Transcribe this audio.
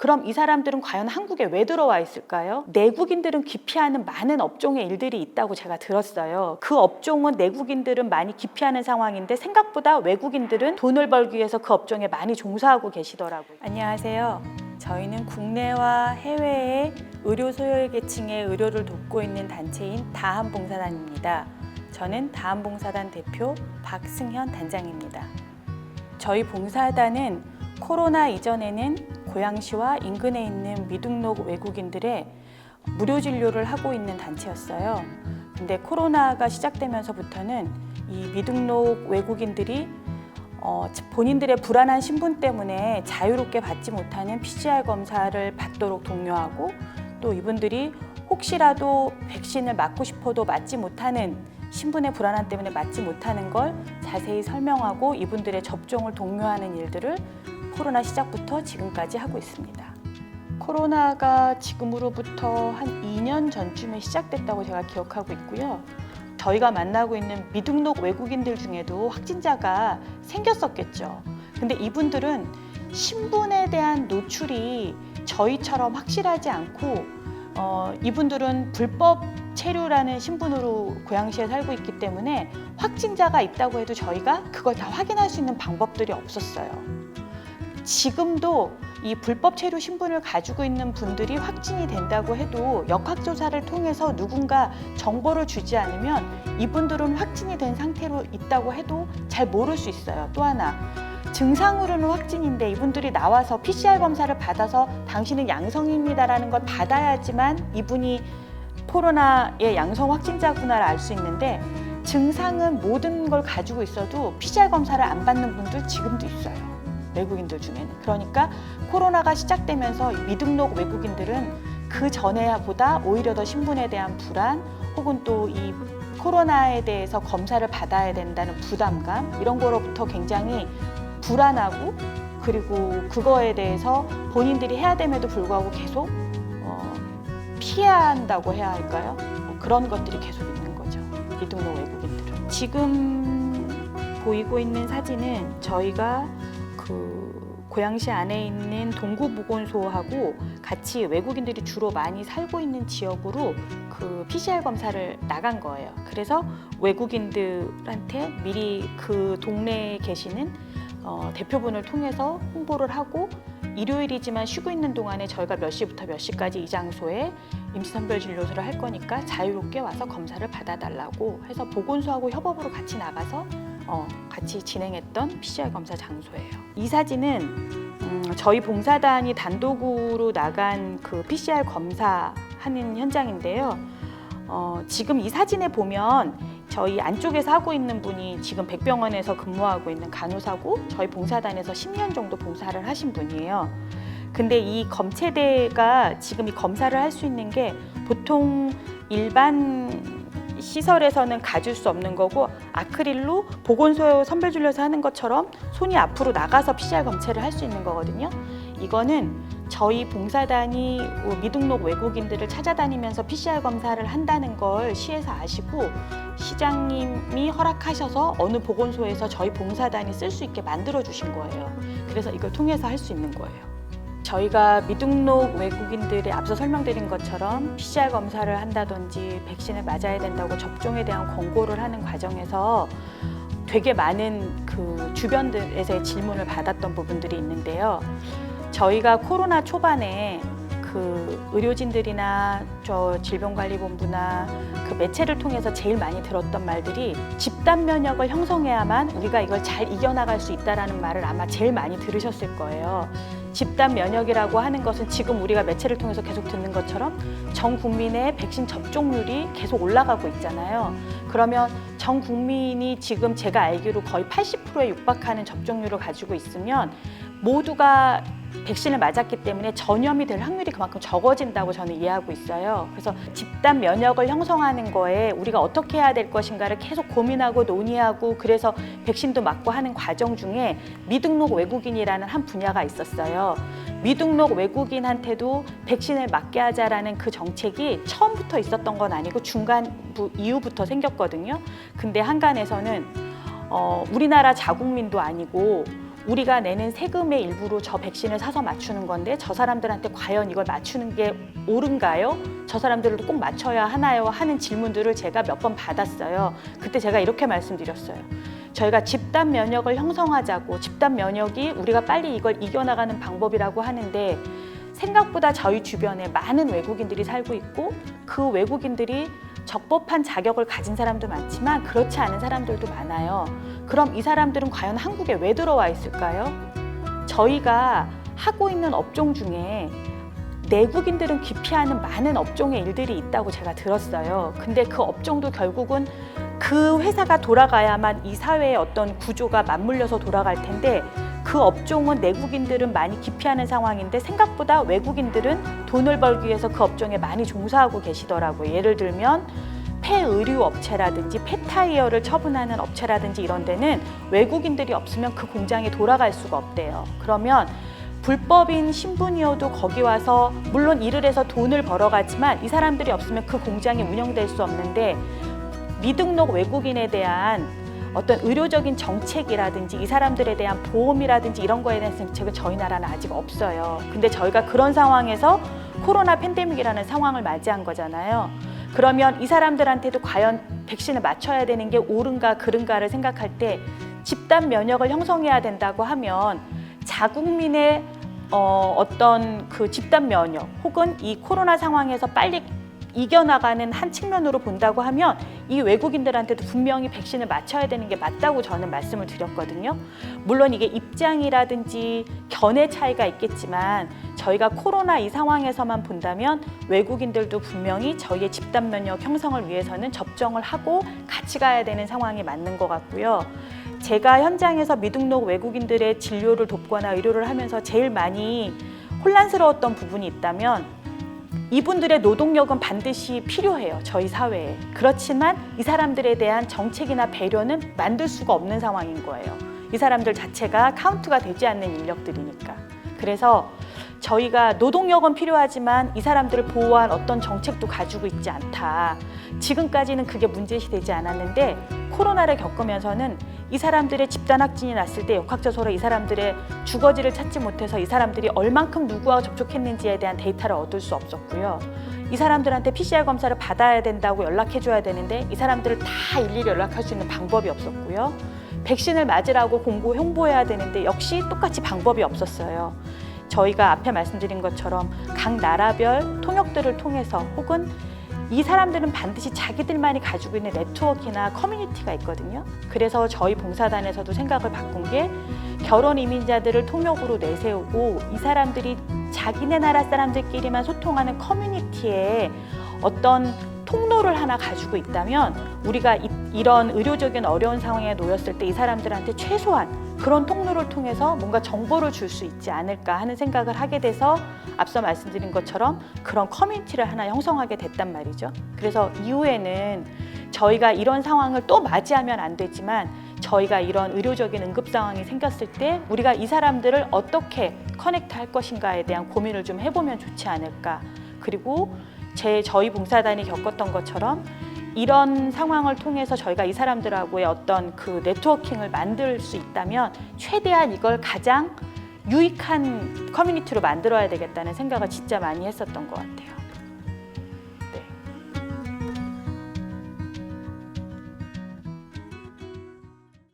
그럼 이 사람들은 과연 한국에 왜 들어와 있을까요? 내국인들은 기피하는 많은 업종의 일들이 있다고 제가 들었어요. 그 업종은 내국인들은 많이 기피하는 상황인데 생각보다 외국인들은 돈을 벌기 위해서 그 업종에 많이 종사하고 계시더라고요. 안녕하세요. 저희는 국내와 해외의 의료 소외계층의 의료를 돕고 있는 단체인 다한봉사단입니다. 저는 다한봉사단 대표 박승현 단장입니다. 저희 봉사단은 코로나 이전에는 고양시와 인근에 있는 미등록 외국인들의 무료 진료를 하고 있는 단체였어요. 근데 코로나가 시작되면서부터는 이 미등록 외국인들이 본인들의 불안한 신분 때문에 자유롭게 받지 못하는 PCR 검사를 받도록 독려하고, 또 이분들이 혹시라도 백신을 맞고 싶어도 맞지 못하는 신분의 불안함 때문에 맞지 못하는 걸 자세히 설명하고 이분들의 접종을 독려하는 일들을 코로나 시작부터 지금까지 하고 있습니다. 코로나가 지금으로부터 한 2년 전쯤에 시작됐다고 제가 기억하고 있고요. 저희가 만나고 있는 미등록 외국인들 중에도 확진자가 생겼었겠죠. 근데 이분들은 신분에 대한 노출이 저희처럼 확실하지 않고 이분들은 불법 체류라는 신분으로 고양시에 살고 있기 때문에 확진자가 있다고 해도 저희가 그걸 다 확인할 수 있는 방법들이 없었어요. 지금도 이 불법 체류 신분을 가지고 있는 분들이 확진이 된다고 해도 역학조사를 통해서 누군가 정보를 주지 않으면 이분들은 확진이 된 상태로 있다고 해도 잘 모를 수 있어요. 또 하나, 증상으로는 확진인데 이분들이 나와서 PCR 검사를 받아서 당신은 양성입니다라는 걸 받아야지만 이분이 코로나의 양성 확진자구나를 알 수 있는데, 증상은 모든 걸 가지고 있어도 PCR 검사를 안 받는 분들 지금도 있어요. 외국인들 중에는. 그러니까 코로나가 시작되면서 미등록 외국인들은 그 전에보다 오히려 더 신분에 대한 불안, 혹은 또 이 코로나에 대해서 검사를 받아야 된다는 부담감, 이런 거로부터 굉장히 불안하고, 그리고 그거에 대해서 본인들이 해야 됨에도 불구하고 계속 피한다고 해야 할까요? 그런 것들이 계속 있는 거죠. 미등록 외국인들은. 지금 보이고 있는 사진은 저희가 고양시 안에 있는 동구보건소하고 같이 외국인들이 주로 많이 살고 있는 지역으로 그 PCR 검사를 나간 거예요. 그래서 외국인들한테 미리 그 동네에 계시는 대표분을 통해서 홍보를 하고, 일요일이지만 쉬고 있는 동안에 저희가 몇 시부터 몇 시까지 이 장소에 임시선별진료소를 할 거니까 자유롭게 와서 검사를 받아달라고 해서 보건소하고 협업으로 같이 나가서 같이 진행했던 PCR 검사 장소예요. 이 사진은 저희 봉사단이 단독으로 나간 그 PCR 검사하는 현장인데요. 지금 이 사진에 보면 저희 안쪽에서 하고 있는 분이 지금 백병원에서 근무하고 있는 간호사고, 저희 봉사단에서 10년 정도 봉사를 하신 분이에요. 근데 이 검체대가 지금 이 검사를 할 수 있는 게 보통 일반 시설에서는 가질 수 없는 거고, 아크릴로 보건소 선별진료소 하는 것처럼 손이 앞으로 나가서 PCR 검체를 할 수 있는 거거든요. 이거는 저희 봉사단이 미등록 외국인들을 찾아다니면서 PCR 검사를 한다는 걸 시에서 아시고 시장님이 허락하셔서 어느 보건소에서 저희 봉사단이 쓸 수 있게 만들어 주신 거예요. 그래서 이걸 통해서 할 수 있는 거예요. 저희가 미등록 외국인들이 앞서 설명드린 것처럼 PCR 검사를 한다든지 백신을 맞아야 된다고 접종에 대한 권고를 하는 과정에서 되게 많은 그 주변들에서의 질문을 받았던 부분들이 있는데요. 저희가 코로나 초반에 그 의료진들이나 저 질병관리본부나 그 매체를 통해서 제일 많이 들었던 말들이 집단 면역을 형성해야만 우리가 이걸 잘 이겨나갈 수 있다라는 말을 아마 제일 많이 들으셨을 거예요. 집단 면역이라고 하는 것은 지금 우리가 매체를 통해서 계속 듣는 것처럼 전 국민의 백신 접종률이 계속 올라가고 있잖아요. 그러면 전 국민이 지금 제가 알기로 거의 80%에 육박하는 접종률을 가지고 있으면 모두가 백신을 맞았기 때문에 전염이 될 확률이 그만큼 적어진다고 저는 이해하고 있어요. 그래서 집단 면역을 형성하는 거에 우리가 어떻게 해야 될 것인가를 계속 고민하고 논의하고, 그래서 백신도 맞고 하는 과정 중에 미등록 외국인이라는 한 분야가 있었어요. 미등록 외국인한테도 백신을 맞게 하자라는 그 정책이 처음부터 있었던 건 아니고 중간 이후부터 생겼거든요. 근데 한간에서는 우리나라 자국민도 아니고 우리가 내는 세금의 일부로 저 백신을 사서 맞추는 건데 저 사람들한테 과연 이걸 맞추는 게 옳은가요? 저 사람들도 꼭 맞춰야 하나요? 하는 질문들을 제가 몇 번 받았어요. 그때 제가 이렇게 말씀드렸어요. 저희가 집단 면역을 형성하자고, 집단 면역이 우리가 빨리 이걸 이겨나가는 방법이라고 하는데 생각보다 저희 주변에 많은 외국인들이 살고 있고 그 외국인들이 적법한 자격을 가진 사람도 많지만 그렇지 않은 사람들도 많아요. 그럼 이 사람들은 과연 한국에 왜 들어와 있을까요? 저희가 하고 있는 업종 중에 내국인들은 기피하는 많은 업종의 일들이 있다고 제가 들었어요. 근데 그 업종도 결국은 그 회사가 돌아가야만 이 사회의 어떤 구조가 맞물려서 돌아갈 텐데 그 업종은 내국인들은 많이 기피하는 상황인데 생각보다 외국인들은 돈을 벌기 위해서 그 업종에 많이 종사하고 계시더라고요. 예를 들면 폐의류 업체라든지 폐타이어를 처분하는 업체라든지 이런 데는 외국인들이 없으면 그 공장에 돌아갈 수가 없대요. 그러면 불법인 신분이어도 거기 와서 물론 일을 해서 돈을 벌어가지만 이 사람들이 없으면 그 공장이 운영될 수 없는데 미등록 외국인에 대한 어떤 의료적인 정책이라든지 이 사람들에 대한 보험이라든지 이런 거에 대한 정책은 저희 나라는 아직 없어요. 근데 저희가 그런 상황에서 코로나 팬데믹이라는 상황을 맞이한 거잖아요. 그러면 이 사람들한테도 과연 백신을 맞춰야 되는 게 옳은가 그른가를 생각할 때 집단 면역을 형성해야 된다고 하면 자국민의 어떤 그 집단 면역 혹은 이 코로나 상황에서 빨리 이겨나가는 한 측면으로 본다고 하면 이 외국인들한테도 분명히 백신을 맞춰야 되는 게 맞다고 저는 말씀을 드렸거든요. 물론 이게 입장이라든지 견해 차이가 있겠지만 저희가 코로나 이 상황에서만 본다면 외국인들도 분명히 저희의 집단 면역 형성을 위해서는 접종을 하고 같이 가야 되는 상황이 맞는 것 같고요. 제가 현장에서 미등록 외국인들의 진료를 돕거나 의료를 하면서 제일 많이 혼란스러웠던 부분이 있다면 이분들의 노동력은 반드시 필요해요. 저희 사회에. 그렇지만 이 사람들에 대한 정책이나 배려는 만들 수가 없는 상황인 거예요. 이 사람들 자체가 카운트가 되지 않는 인력들이니까. 그래서 저희가 노동력은 필요하지만 이 사람들을 보호할 어떤 정책도 가지고 있지 않다. 지금까지는 그게 문제시되지 않았는데 코로나를 겪으면서는 이 사람들의 집단 확진이 났을 때 역학조사로 이 사람들의 주거지를 찾지 못해서 이 사람들이 얼만큼 누구와 접촉했는지에 대한 데이터를 얻을 수 없었고요. 이 사람들한테 PCR 검사를 받아야 된다고 연락해줘야 되는데 이 사람들을 다 일일이 연락할 수 있는 방법이 없었고요. 백신을 맞으라고 공고 홍보해야 되는데 역시 똑같이 방법이 없었어요. 저희가 앞에 말씀드린 것처럼 각 나라별 통역들을 통해서 혹은 이 사람들은 반드시 자기들만이 가지고 있는 네트워크나 커뮤니티가 있거든요. 그래서 저희 봉사단에서도 생각을 바꾼 게 결혼 이민자들을 통역으로 내세우고 이 사람들이 자기네 나라 사람들끼리만 소통하는 커뮤니티에 어떤 통로를 하나 가지고 있다면 우리가 이런 의료적인 어려운 상황에 놓였을 때 이 사람들한테 최소한 그런 통로를 통해서 뭔가 정보를 줄 수 있지 않을까 하는 생각을 하게 돼서 앞서 말씀드린 것처럼 그런 커뮤니티를 하나 형성하게 됐단 말이죠. 그래서 이후에는 저희가 이런 상황을 또 맞이하면 안 되지만 저희가 이런 의료적인 응급 상황이 생겼을 때 우리가 이 사람들을 어떻게 커넥트 할 것인가에 대한 고민을 좀 해보면 좋지 않을까. 그리고 저희 봉사단이 겪었던 것처럼 이런 상황을 통해서 저희가 이 사람들하고의 어떤 그 네트워킹을 만들 수 있다면 최대한 이걸 가장 유익한 커뮤니티로 만들어야 되겠다는 생각을 진짜 많이 했었던 것 같아요.